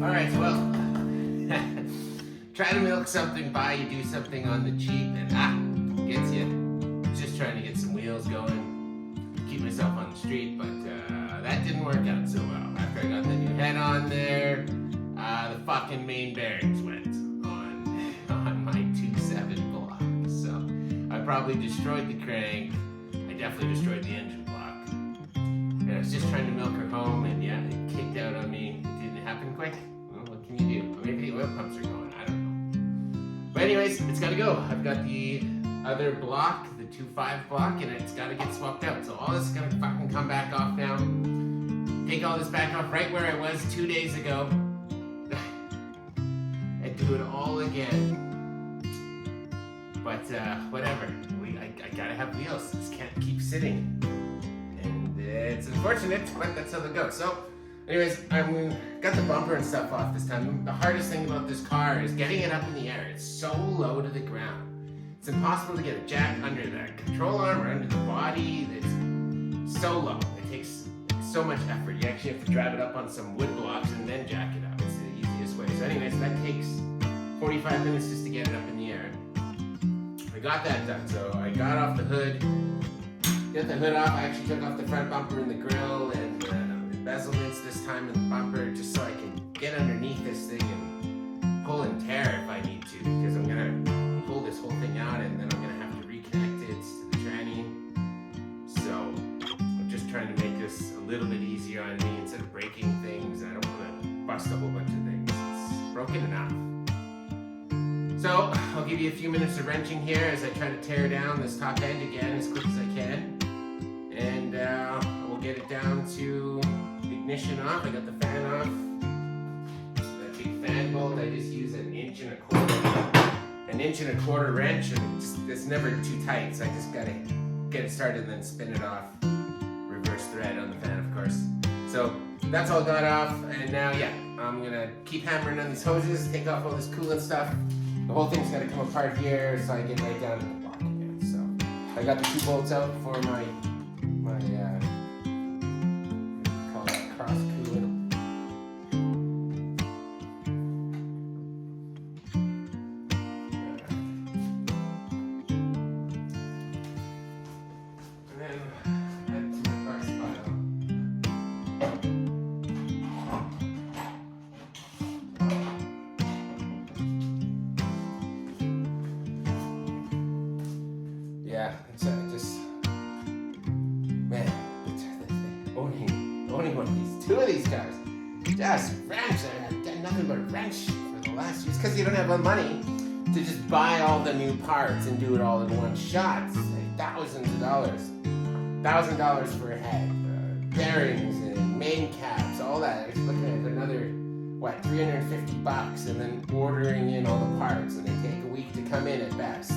Alright, well, try to milk something by you do something on the cheap and gets you. Just trying to get some wheels going, keep myself on the street, but that didn't work out so well. After I got the new head on there, the fucking main bearings went on my 2.7 block. So I probably destroyed the crank. I definitely destroyed the engine block. And I was just trying to milk her home, and yeah, it kicked out on me. It didn't happen quick. Well, what can you do? Maybe the oil pumps are going. I don't know. But anyways, it's got to go. I've got the other block, the 2.5 block, and it's got to get swapped out. So all this is going to fucking come back off now. Take all this back off right where I was 2 days ago. And do it all again. But whatever. I gotta have wheels. Just can't keep sitting. And it's unfortunate, but that's how it goes. So, anyways, I got the bumper and stuff off this time. The hardest thing about this car is getting it up in the air. It's so low to the ground. It's impossible to get a jack under the control arm or under the body. It's so low. It takes so much effort. You actually have to drive it up on some wood blocks and then jack it up. It's the easiest way. So anyways, that takes 45 minutes just to get it up in the air. I got that done. So I got off the hood, get the hood off. I actually took off the front bumper and the grill and embezzlements this time in the bumper just so I can get underneath this thing and pull and tear if I need to, because I'm gonna pull this whole thing out and then I'm gonna have to reconnect it to the tranny. So I'm just trying to make this a little bit easier on me. Instead of breaking things, I don't want to bust a whole bunch of things. It's broken enough. So I'll give you a few minutes of wrenching here as I try to tear down this top end again as quick as I can. And we'll get it down to the ignition off. I got the fan off. That big fan bolt, I just use an inch and a quarter wrench, and it's never too tight, so I just gotta get it started and then spin it off. Reverse thread on the fan, of course. So that's all got off, and now, yeah, I'm gonna keep hammering on these hoses, take off all this coolant stuff. The whole thing's gonna come apart here, so I get right down to the block again. So I got the 2 bolts out for my call that cross coolant. And then head to my parts pile. Yeah, it's just, man, owning one of these, 2 of these cars, just wrench. I've done nothing but wrench for the last years, because you don't have the money to just buy all the new parts and do it all in one shot. It's like thousands of dollars, $1,000 for a head, bearings and main caps, all that. It's looking at another, what, $350, and then ordering in all the parts, and they take a week to come in at best.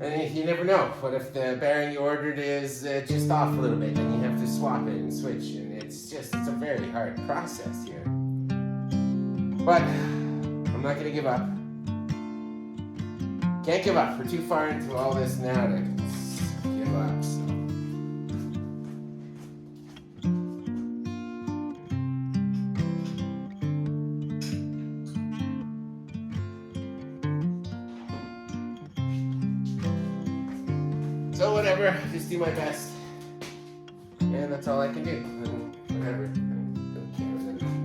And you never know. What if the bearing you ordered is just off a little bit, and you have to swap it and switch, and it's a very hard process here. But I'm not gonna give up. Can't give up. We're too far into all this now to give up. So whatever, just do my best, and that's all I can do. And whatever, I don't care what anything.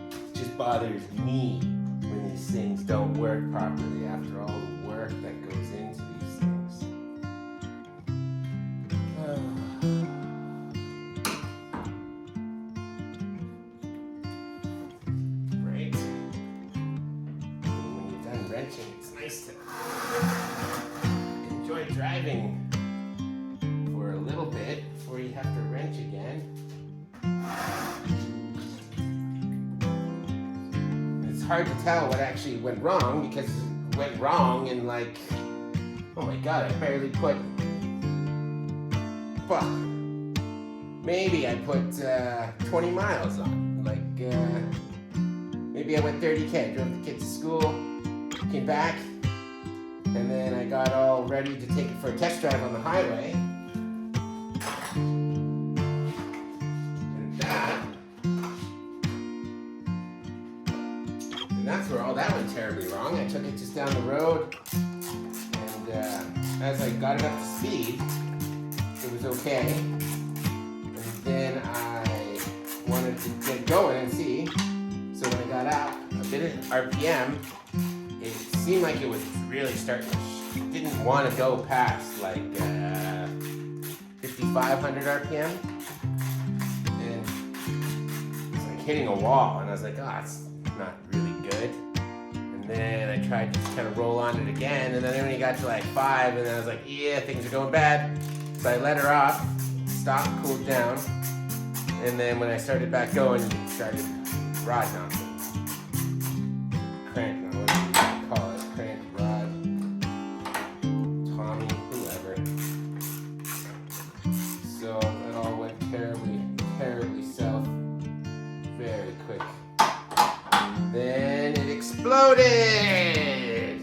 It just bothers me when these things don't work properly after all the work that goes into these things. Right? When you're done wrenching, it's nice to enjoy driving for a little bit before you have to wrench again. It's hard to tell what actually went wrong, because it went wrong in like, oh my god, I barely put, well, maybe I put 20 miles on. Like, maybe I went 30K, drove the kids to school, came back, and then I got all ready to take it for a test drive on the highway. terribly wrong. I took it just down the road, and as I got it up to speed, it was okay. And then I wanted to get going and see. So when I got up a bit of RPM, it seemed like it was really starting to didn't want to go past like 5,500 RPM. And it's like hitting a wall, and I was like, oh, it's not really good. And then I tried to just kind of roll on it again, and then when you got to like 5, and then I was like, yeah, things are going bad. So I let her off, stopped, cooled down, and then when I started back going, it started rod knocking. Crank, what do you call it? Crank, rod, Tommy, whoever. So it all went terribly, terribly south very quick. Then it exploded!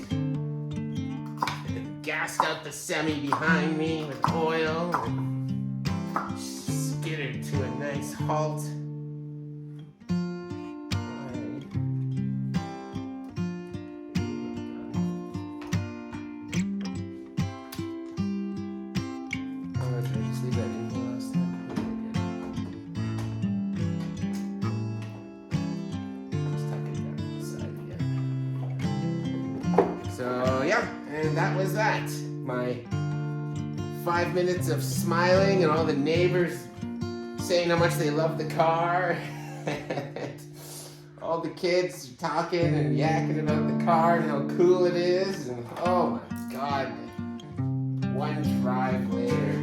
It gassed out the semi behind me with oil and skidded to a nice halt. So yeah, and that was that. My 5 minutes of smiling and all the neighbors saying how much they love the car. All the kids talking and yakking about the car and how cool it is. And oh my God, one drive later,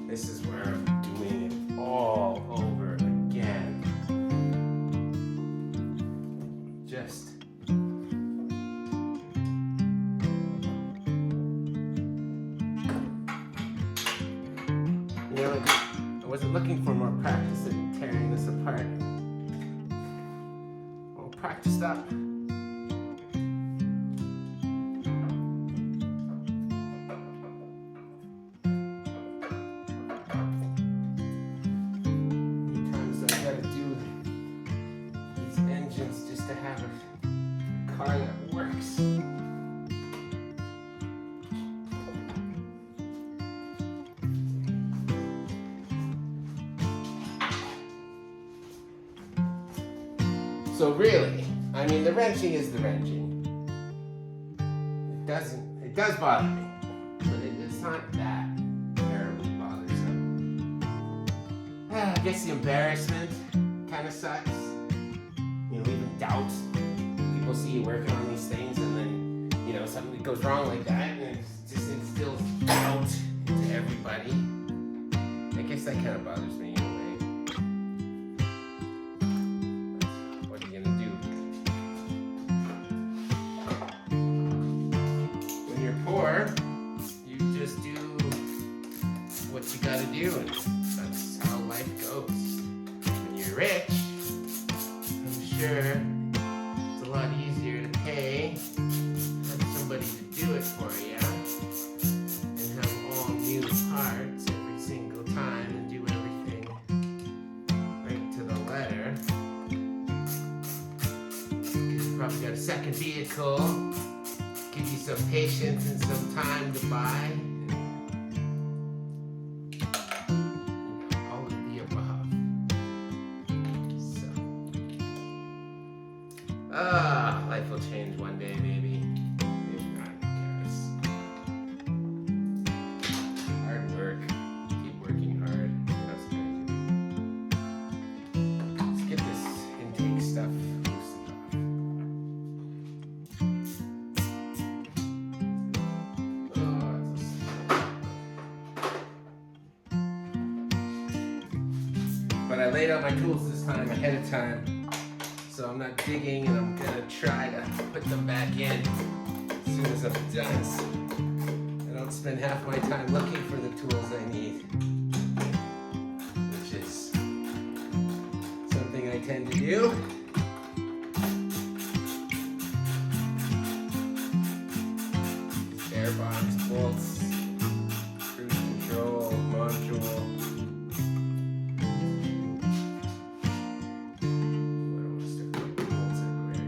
this is where I'm doing it all over again. Just I wasn't looking for more practice at tearing this apart. All practiced up. Many times I've got to do these engines just to have a car that works. So really, I mean, the wrenching is the wrenching. It does bother me, but it's not that terribly bothersome. I guess the embarrassment kind of sucks. You know, even doubt. People see you working on these things, and then, you know, something goes wrong like that, and it just instills doubt into everybody. I guess that kind of bothers me. You just do what you gotta do, and that's how life goes. When you're rich, I'm sure it's a lot easier to pay, have somebody to do it for you, and have all new parts every single time and do everything right to the letter. You've probably got a second vehicle. Give you some patience and some time to buy. All of the above. So, life will change one day, maybe. If not, who cares? Hard work. Keep working hard. What else can I do? Let's get this intake stuff. But I laid out my tools this time ahead of time, so I'm not digging, and I'm gonna try to put them back in as soon as I'm done. I don't spend half my time looking for the tools I need, which is something I tend to do. Airbox, bolts, cruise control, module. What else? Bolts everywhere.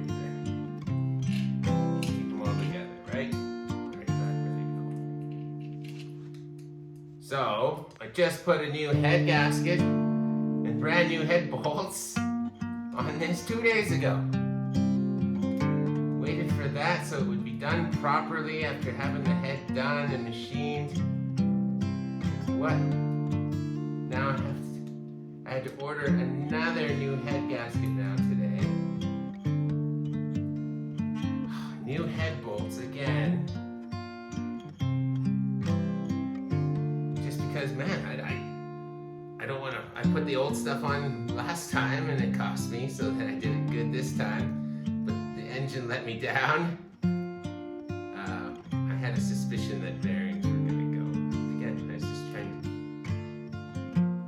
So I just put a new head gasket and brand new head bolts on this 2 days ago. Waited for that so it would be done properly after having the head done and machined. What? Now I had to order another new head gasket now today. New head bolts again. Just because, man, I don't want to. I put the old stuff on last time and it cost me, so then I did it good this time. But the engine let me down. I had a suspicion that bearings were gonna go. Again, I was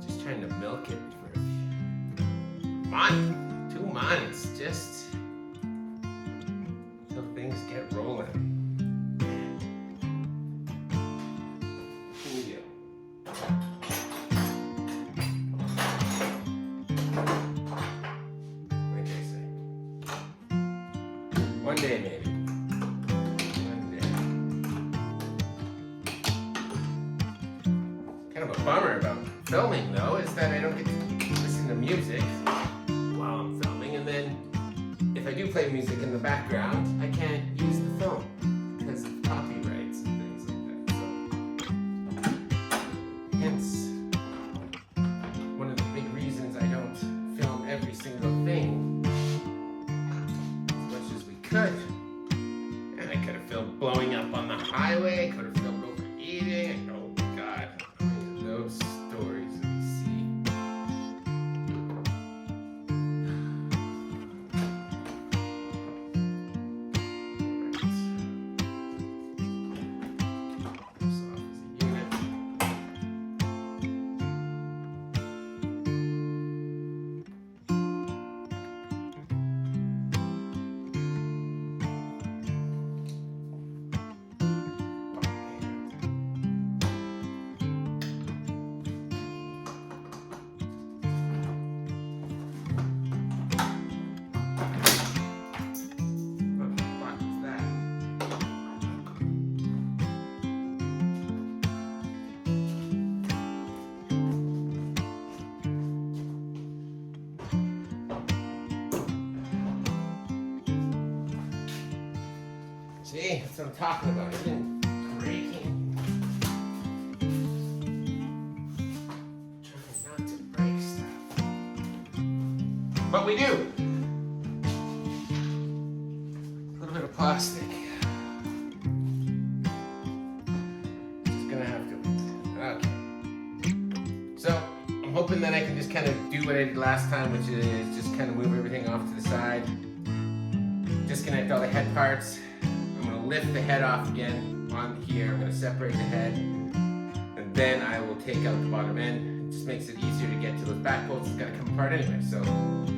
just trying to milk it for a month, 2 months, just till things get rolling. One day, maybe. One day. Kind of a bummer about filming, though, is that I don't get to listen to music while I'm filming, and then if I do play music in the background, I can't use the film because of copyrights and things like that. So, hence, one of the big reasons I don't film every single thing. Could. And I could have filmed blowing up on the highway, could have filmed overeating, oh god, how many of those stories that we see. This off as a unit. See, that's what I'm talking about. It's been breaking. Trying not to break stuff. But we do. A little bit of plastic. Just gonna have to. Okay. So, I'm hoping that I can just kind of do what I did last time, which is just kind of move everything off to the side. Disconnect all the head parts. Lift the head off again on here. I'm going to separate the head, and then I will take out the bottom end. It just makes it easier to get to those back bolts. It's got to come apart anyway, so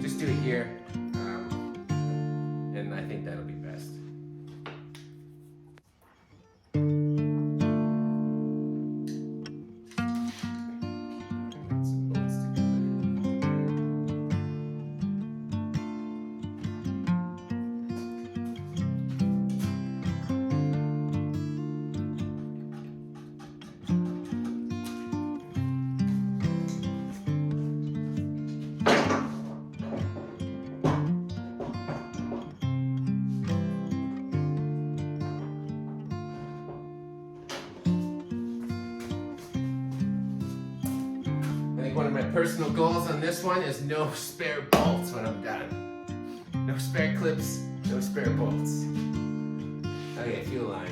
just do it here, and I think that'll be best. Some bolts together. One of my personal goals on this one is no spare bolts when I'm done. No spare clips, no spare bolts. Okay, fuel line.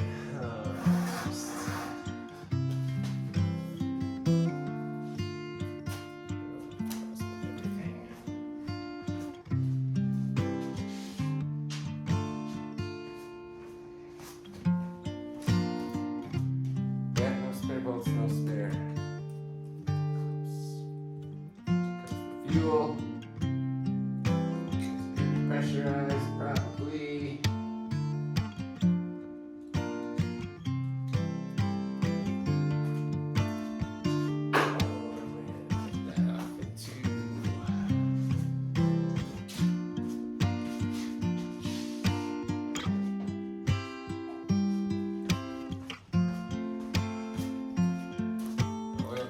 Yeah, no spare bolts, no spare. Fuel, pressurized properly.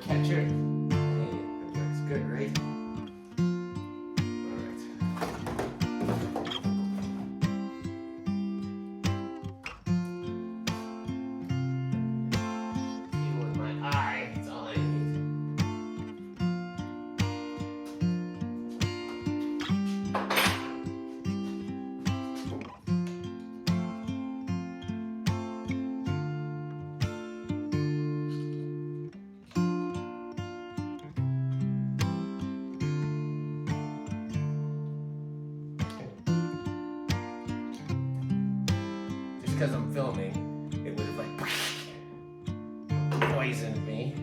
catcher. Hey, that works good, right? Alright. Fuel in my eye, that's all I need. Because I'm filming, it would have like poisoned me.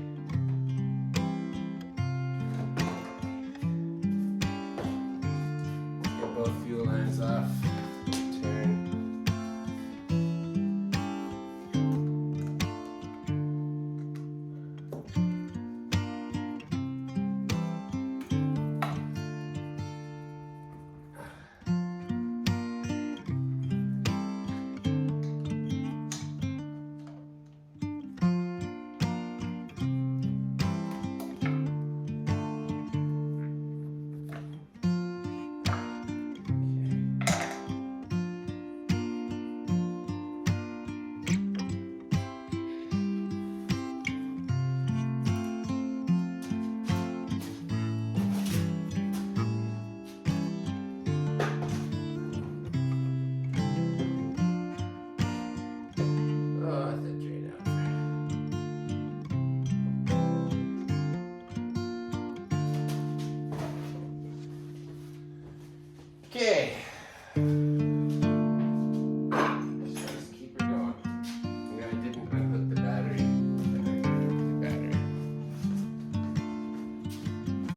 Get both fuel lines off.